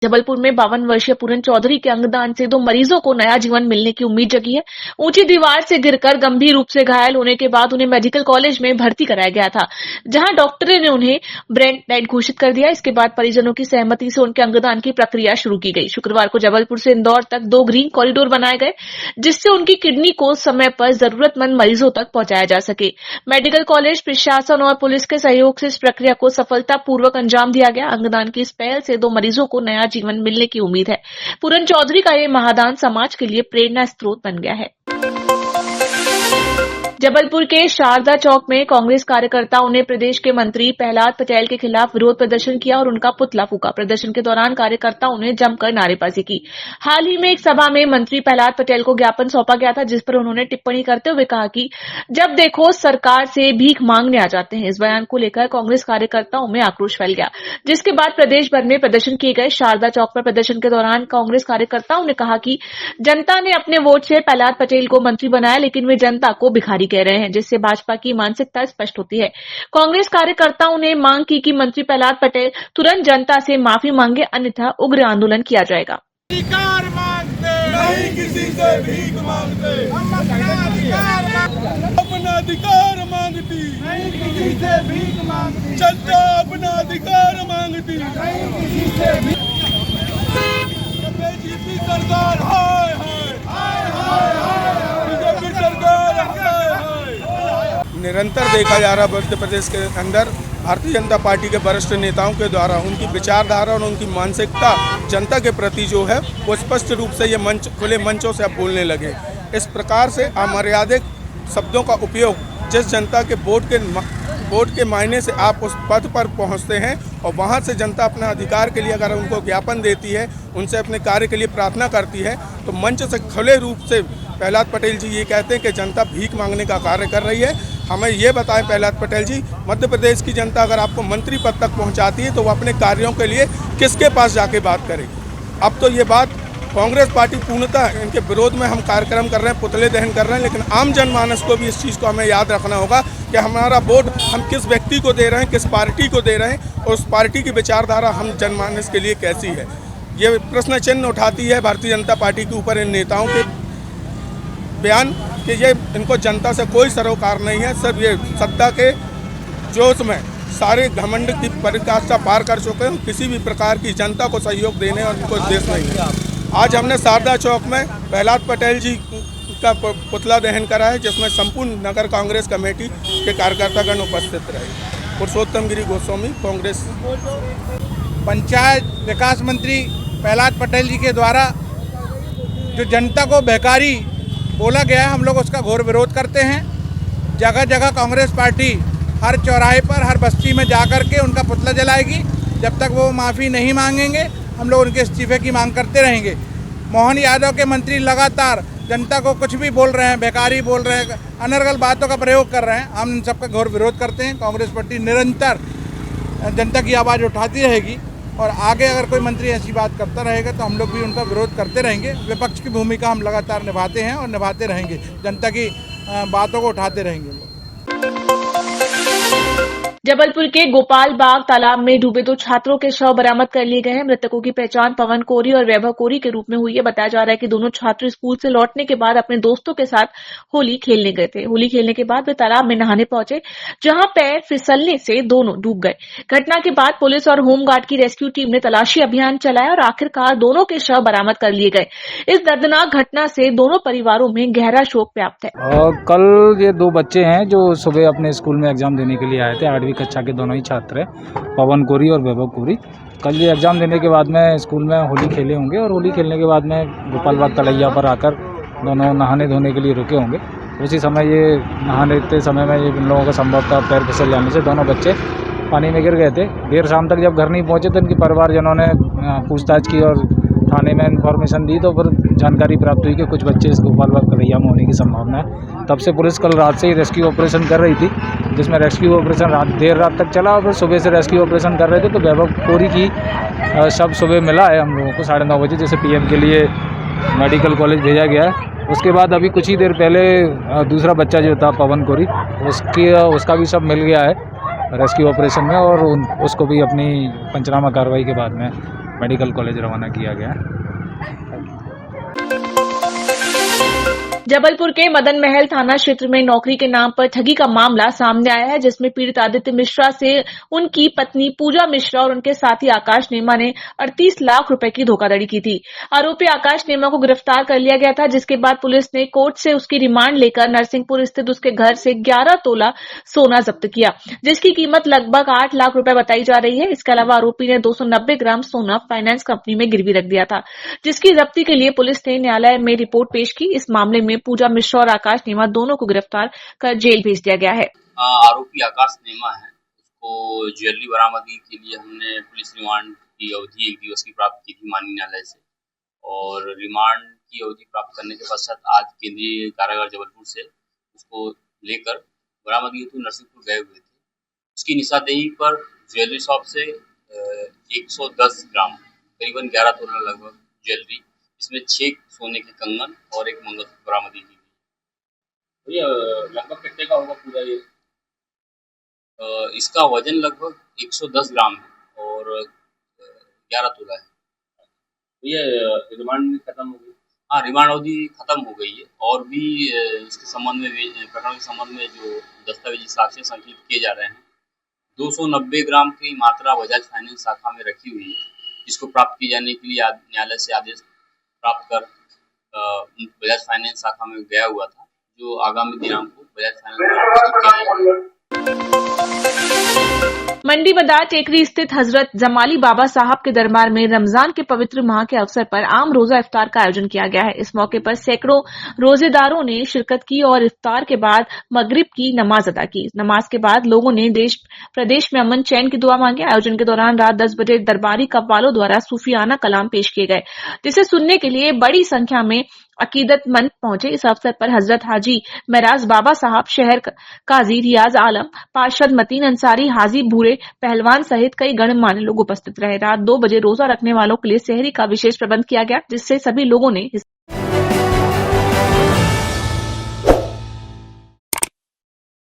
जबलपुर में 52 वर्षीय पूरन चौधरी के अंगदान से 2 मरीजों को नया जीवन मिलने की उम्मीद जगी है। ऊंची दीवार से गिरकर गंभीर रूप से घायल होने के बाद उन्हें मेडिकल कॉलेज में भर्ती कराया गया था, जहां डॉक्टरों ने उन्हें ब्रेन डेड घोषित कर दिया। इसके बाद परिजनों की सहमति से उनके अंगदान की प्रक्रिया शुरू की गई। शुक्रवार को जबलपुर से इंदौर तक 2 ग्रीन कॉरिडोर बनाए गए, जिससे उनकी किडनी को समय पर जरूरतमंद मरीजों तक पहुंचाया जा सके। मेडिकल कॉलेज प्रशासन और पुलिस के सहयोग से इस प्रक्रिया को सफलतापूर्वक अंजाम दिया गया। अंगदान की इस पहल से 2 मरीजों को नया जीवन मिलने की उम्मीद है। पूरन चौधरी का ये महादान समाज के लिए प्रेरणा स्रोत बन गया है। जबलपुर के शारदा चौक में कांग्रेस कार्यकर्ताओं ने प्रदेश के मंत्री प्रहलाद पटेल के खिलाफ विरोध प्रदर्शन किया और उनका पुतला फूका। प्रदर्शन के दौरान कार्यकर्ताओं ने जमकर नारेबाजी की। हाल ही में एक सभा में मंत्री प्रहलाद पटेल को ज्ञापन सौंपा गया था, जिस पर उन्होंने टिप्पणी करते हुए कहा कि जब देखो सरकार से भीख मांगने आ जाते हैं। इस बयान को लेकर कांग्रेस कार्यकर्ताओं में आक्रोश फैल गया, जिसके बाद प्रदेश भर में प्रदर्शन किए गए। शारदा चौक पर प्रदर्शन के दौरान कांग्रेस कार्यकर्ताओं ने कहा कि जनता ने अपने वोट से प्रहलाद पटेल को मंत्री बनाया, लेकिन वे जनता को भिखारी कह रहे हैं, जिससे भाजपा की मानसिकता स्पष्ट होती है। कांग्रेस कार्यकर्ताओं ने मांग की कि मंत्री प्रहलाद पटेल तुरंत जनता से माफी मांगे, अन्यथा उग्र आंदोलन किया जाएगा। अधिकार मांगते नहीं, किसी से भीख मांगते, हम अपना अधिकार मांगती नहीं, किसी से भीख मांगती, जनता अपना अधिकार मांगती नहीं, किसी से भीख। बीजेपी सरकार हाय हाय हाय हाय हाय, बीजेपी सरकार हाय हाय। निरंतर देखा जा रहा मध्य प्रदेश के अंदर भारतीय जनता पार्टी के वरिष्ठ नेताओं के द्वारा उनकी विचारधारा और उनकी मानसिकता जनता के प्रति जो है वो स्पष्ट रूप से ये मंच खुले मंचों से अब बोलने लगे। इस प्रकार से अमर्यादित शब्दों का उपयोग जिस जनता के वोट के मायने से आप उस पद पर पहुंचते हैं और वहां से जनता अपने अधिकार के लिए अगर उनको ज्ञापन देती है, उनसे अपने कार्य के लिए प्रार्थना करती है, तो मंच से खुले रूप से प्रहलाद पटेल जी ये कहते हैं कि जनता भीख मांगने का कार्य कर रही है। हमें ये बताएं प्रहलाद पटेल जी, मध्य प्रदेश की जनता अगर आपको मंत्री पद तक पहुंचाती है तो वो अपने कार्यों के लिए किसके पास जाके बात करेगी? अब तो ये बात कांग्रेस पार्टी पूर्णतः इनके विरोध में हम कार्यक्रम कर रहे हैं, पुतले दहन कर रहे हैं, लेकिन आम जनमानस को भी इस चीज़ को हमें याद रखना होगा कि हमारा वोट हम किस व्यक्ति को दे रहे हैं, किस पार्टी को दे रहे हैं और उस पार्टी की विचारधारा हम जनमानस के लिए कैसी है। ये प्रश्न चिन्ह उठाती है भारतीय जनता पार्टी के ऊपर इन नेताओं के बयान कि ये इनको जनता से कोई सरोकार नहीं है। सिर्फ ये सत्ता के जोश में सारे घमंड की परिकाष्ठा पार कर चुके हैं, किसी भी प्रकार की जनता को सहयोग देने और उनको देश नहीं है। आज हमने शारदा चौक में प्रहलाद पटेल जी का पुतला दहन करा है, जिसमें संपूर्ण नगर कांग्रेस कमेटी के कार्यकर्तागण उपस्थित रहे। पुरुषोत्तम गिरी गोस्वामी, कांग्रेस। पंचायत विकास मंत्री प्रहलाद पटेल जी के द्वारा जो जनता को बेकारी बोला गया है, हम लोग उसका घोर विरोध करते हैं। जगह जगह कांग्रेस पार्टी हर चौराहे पर, हर बस्ती में जाकर के उनका पुतला जलाएगी। जब तक वो माफ़ी नहीं मांगेंगे, हम लोग उनके इस्तीफे की मांग करते रहेंगे। मोहन यादव के मंत्री लगातार जनता को कुछ भी बोल रहे हैं, बेकारी बोल रहे हैं, अनर्गल बातों का प्रयोग कर रहे हैं। हम इन सबका घोर विरोध करते हैं। कांग्रेस पार्टी निरंतर जनता की आवाज़ उठाती रहेगी और आगे अगर कोई मंत्री ऐसी बात करता रहेगा तो हम लोग भी उनका विरोध करते रहेंगे। विपक्ष की भूमिका हम लगातार निभाते हैं और निभाते रहेंगे। जनता की बातों को उठाते रहेंगे। जबलपुर के गोपाल बाग तालाब में डूबे 2 छात्रों के शव बरामद कर लिए गए हैं। मृतकों की पहचान पवन कोरी और वैभव कोरी के रूप में हुई है। बताया जा रहा है कि दोनों छात्र स्कूल से लौटने के बाद अपने दोस्तों के साथ होली खेलने गए थे। होली खेलने के बाद वे तालाब में नहाने पहुंचे, जहां पैर फिसलने से दोनों डूब गए। घटना के बाद पुलिस और होमगार्ड की रेस्क्यू टीम ने तलाशी अभियान चलाया और आखिरकार दोनों के शव बरामद कर लिए गए। इस दर्दनाक घटना से दोनों परिवारों में गहरा शोक व्याप्त है। कल ये 2 बच्चे हैं जो सुबह अपने स्कूल में एग्जाम देने के लिए आए थे। 8वीं कक्षा के दोनों ही छात्र हैं, पवन कोरी और वैभव कोरी। कल ये एग्ज़ाम देने के बाद में स्कूल में होली खेले होंगे और होली खेलने के बाद में गोपाल बाग तलैया पर आकर दोनों नहाने धोने के लिए रुके होंगे। उसी समय ये नहाने समय में ये इन लोगों का संभवतः पैर फिसल जाने से दोनों बच्चे पानी में गिर गए थे। देर शाम तक जब घर नहीं पहुँचे तो इनके परिवारजनों ने पूछताछ की और थाने में इन्फॉर्मेशन दी, तो फिर जानकारी प्राप्त हुई कि कुछ बच्चे इस गोपाल बाग तलैया में होने की संभावना है। तब से पुलिस कल रात से ही रेस्क्यू ऑपरेशन कर रही थी, जिसमें रेस्क्यू ऑपरेशन देर रात तक चला और फिर सुबह से रेस्क्यू ऑपरेशन कर रहे थे। तो वैभव कोरी की शव सुबह मिला है हम लोगों को 9:30 बजे, जैसे पीएम के लिए मेडिकल कॉलेज भेजा गया है। उसके बाद अभी कुछ ही देर पहले दूसरा बच्चा जो था पवन कोरी, उसका भी शव मिल गया है रेस्क्यू ऑपरेशन में और उसको भी अपनी पंचनामा कार्रवाई के बाद में मेडिकल कॉलेज रवाना किया गया। जबलपुर के मदन महल थाना क्षेत्र में नौकरी के नाम पर ठगी का मामला सामने आया है, जिसमें पीड़ित आदित्य मिश्रा से उनकी पत्नी पूजा मिश्रा और उनके साथी आकाश नेमा ने 38 लाख रुपए की धोखाधड़ी की थी। आरोपी आकाश नेमा को गिरफ्तार कर लिया गया था, जिसके बाद पुलिस ने कोर्ट से उसकी रिमांड लेकर नरसिंहपुर स्थित उसके घर से 11 तोला सोना जब्त किया, जिसकी कीमत लगभग 8 लाख रुपए बताई जा रही है। इसके अलावा आरोपी ने 290 ग्राम सोना फाइनेंस कंपनी में गिरवी रख दिया था, जिसकी जब्ती के लिए पुलिस ने न्यायालय में रिपोर्ट पेश की। इस मामले में पूजा मिश्रा और आकाश नेमा दोनों को गिरफ्तार कर जेल भेज दिया गया है। आरोपी आकाश नेमा है, उसको ज्वेलरी बरामदगी के लिए हमने पुलिस रिमांड की अवधि 1 दिवस की प्राप्त की थी माननीय न्यायालय से, और रिमांड की अवधि प्राप्त करने के पश्चात आज केंद्रीय कारागार जबलपुर से उसको लेकर बरामदगी हेतु नरसिंहपुर गए हुए थे। उसकी निशानदेही पर ज्वेलरी शॉप से 110 ग्राम करीबन 11 तोला लगभग ज्वेलरी, इसमें 6 सोने के कंगन और एक मंगलसूत्र बरामदगी की गई। ये लगभग कितने का होगा पूरा ये? इसका वजन लगभग 110 ग्राम है और 11 तोला है। ये रिमांड खत्म हो गई। हाँ, रिमांड अवधि खत्म हो गई है, और भी इसके संबंध में प्रकरण के संबंध में जो दस्तावेजी साक्ष्य संकलित किए जा रहे हैं। 290 ग्राम की मात्रा बजाज फाइनेंस शाखा में रखी हुई है, जिसको प्राप्त किए जाने के लिए न्यायालय से आदेश प्राप्त कर बजाज फाइनेंस शाखा में गया हुआ था, जो आगामी दिनांक को बजाज फाइनेंस मंडी बाजार टेकरी स्थित हजरत जमाली बाबा साहब के दरबार में रमजान के पवित्र माह के अवसर पर आम रोजा इफ्तार का आयोजन किया गया है। इस मौके पर सैकड़ों रोजेदारों ने शिरकत की और इफ्तार के बाद मगरिब की नमाज अदा की। नमाज के बाद लोगों ने देश प्रदेश में अमन चैन की दुआ मांगी। आयोजन के दौरान रात 10 बजे दरबारी कव्वालों द्वारा सूफियाना कलाम पेश किए गए, जिसे सुनने के लिए बड़ी संख्या में अकीदतमंद पहुंचे। इस अवसर पर हजरत हाजी महराज बाबा साहब, शहर काजी रियाज आलम, पार्षद मतीन अंसारी, हाजी भूरे पहलवान सहित कई गणमान्य लोग उपस्थित रहे। रात 2 बजे रोजा रखने वालों के लिए सहरी का विशेष प्रबंध किया गया, जिससे सभी लोगों ने